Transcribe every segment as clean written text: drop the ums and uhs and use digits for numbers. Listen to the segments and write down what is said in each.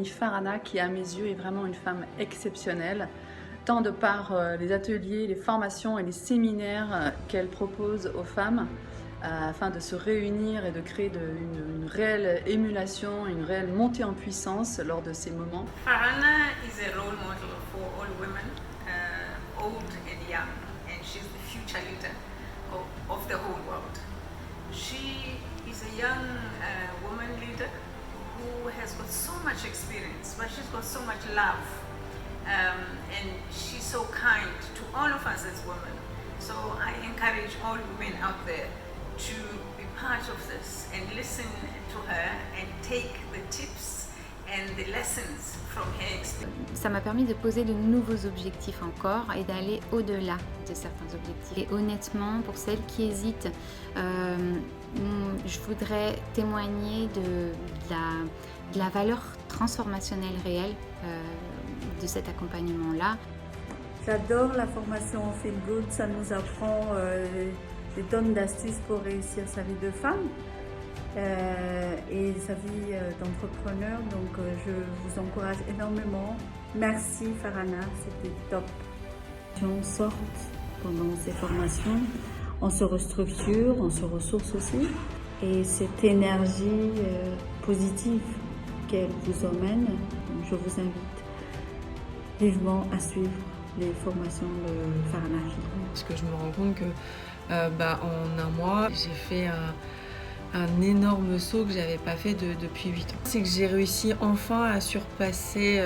Farhana, qui à mes yeux est vraiment une femme exceptionnelle, tant de par les ateliers, les formations et les séminaires qu'elle propose aux femmes afin de se réunir et de créer une réelle émulation, une réelle montée en puissance lors de ces moments. Farhana is a role model for all women, old and young, and she's the future leader of the whole world. She is a young woman leader who has got so much experience, but she's got so much love. And she's so kind to all of us as women. So I encourage all women out there to be part of this and listen to her and take the tips and the lessons from her experience. Ça m'a permis de poser de nouveaux objectifs encore et d'aller au-delà de certains objectifs. Et honnêtement, pour celles qui hésitent, je voudrais témoigner de la valeur transformationnelle réelle de cet accompagnement-là. J'adore la formation Feel Good, ça nous apprend des tonnes d'astuces pour réussir sa vie de femme et sa vie d'entrepreneur, donc je vous encourage énormément. Merci Farhana, c'était top. On sort pendant ces formations, on se restructure, on se ressource aussi, et cette énergie positive qu'elle vous emmène, je vous invite vivement à suivre les formations de Farhana. Parce que je me rends compte que en un mois, j'ai fait un énorme saut que j'avais pas fait depuis 8 ans. C'est que j'ai réussi enfin à surpasser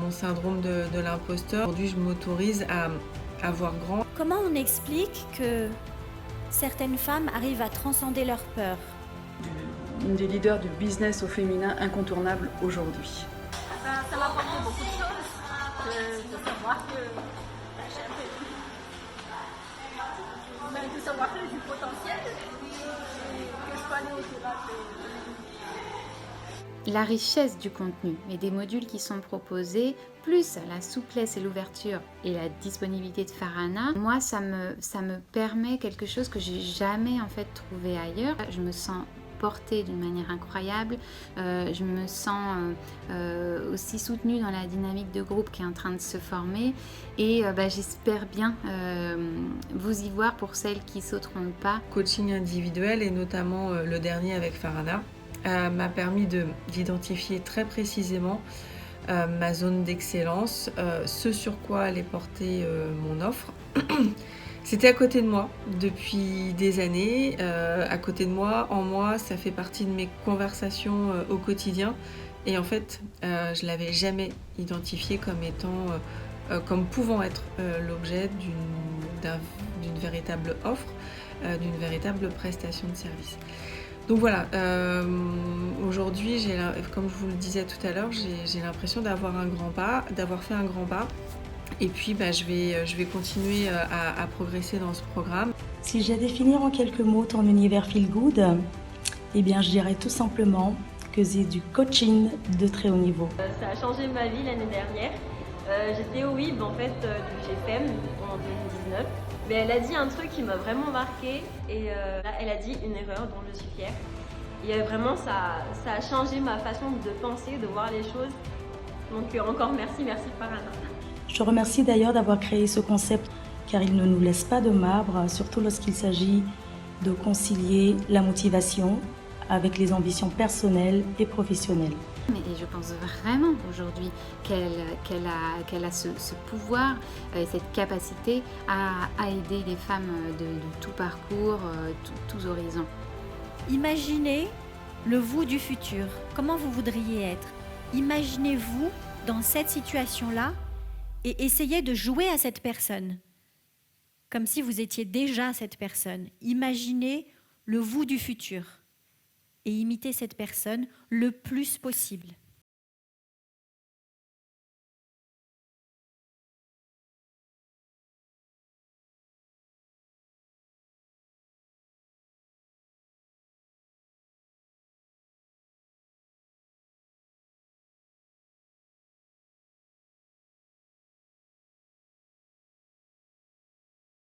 mon syndrome de l'imposteur. Aujourd'hui, je m'autorise à voir grand. Comment on explique que certaines femmes arrivent à transcender leur peur? Une des leaders du business au féminin incontournable aujourd'hui. Ça m'a apporté beaucoup de choses, de savoir que de savoir que j'ai du potentiel et que je peux aller au-delà de... La richesse du contenu et des modules qui sont proposés, plus la souplesse et l'ouverture et la disponibilité de Farhana, moi ça me permet quelque chose que j'ai jamais en fait trouvé ailleurs. Je me sens portée d'une manière incroyable, je me sens aussi soutenue dans la dynamique de groupe qui est en train de se former et j'espère bien vous y voir pour celles qui sauteront le pas. Coaching individuel et notamment le dernier avec Farhana m'a permis d'identifier très précisément ma zone d'excellence, ce sur quoi allait porter mon offre. C'était à côté de moi depuis des années, à côté de moi, en moi, ça fait partie de mes conversations au quotidien et en fait, je l'avais jamais identifié comme étant, comme pouvant être l'objet d'une véritable offre, d'une véritable prestation de service. Donc voilà, aujourd'hui, comme je vous le disais tout à l'heure, j'ai l'impression d'avoir fait un grand pas. Et puis je vais continuer à progresser dans ce programme. Si j'ai à définir en quelques mots ton univers Feel Good, eh bien je dirais tout simplement que c'est du coaching de très haut niveau. Ça a changé ma vie l'année dernière. J'étais au WIB en fait du GFM en 2019. Mais elle a dit un truc qui m'a vraiment marqué et là, elle a dit une erreur dont je suis fière. Et vraiment ça a changé ma façon de penser, de voir les choses. Donc encore merci Farhana. Je te remercie d'ailleurs d'avoir créé ce concept car il ne nous laisse pas de marbre, surtout lorsqu'il s'agit de concilier la motivation avec les ambitions personnelles et professionnelles. Et je pense vraiment aujourd'hui qu'elle a ce pouvoir et cette capacité à aider les femmes de tout parcours, tous horizons. Imaginez le vous du futur. Comment vous voudriez être? Imaginez-vous dans cette situation-là et essayez de jouer à cette personne, comme si vous étiez déjà cette personne. Imaginez le vous du futur et imitez cette personne le plus possible.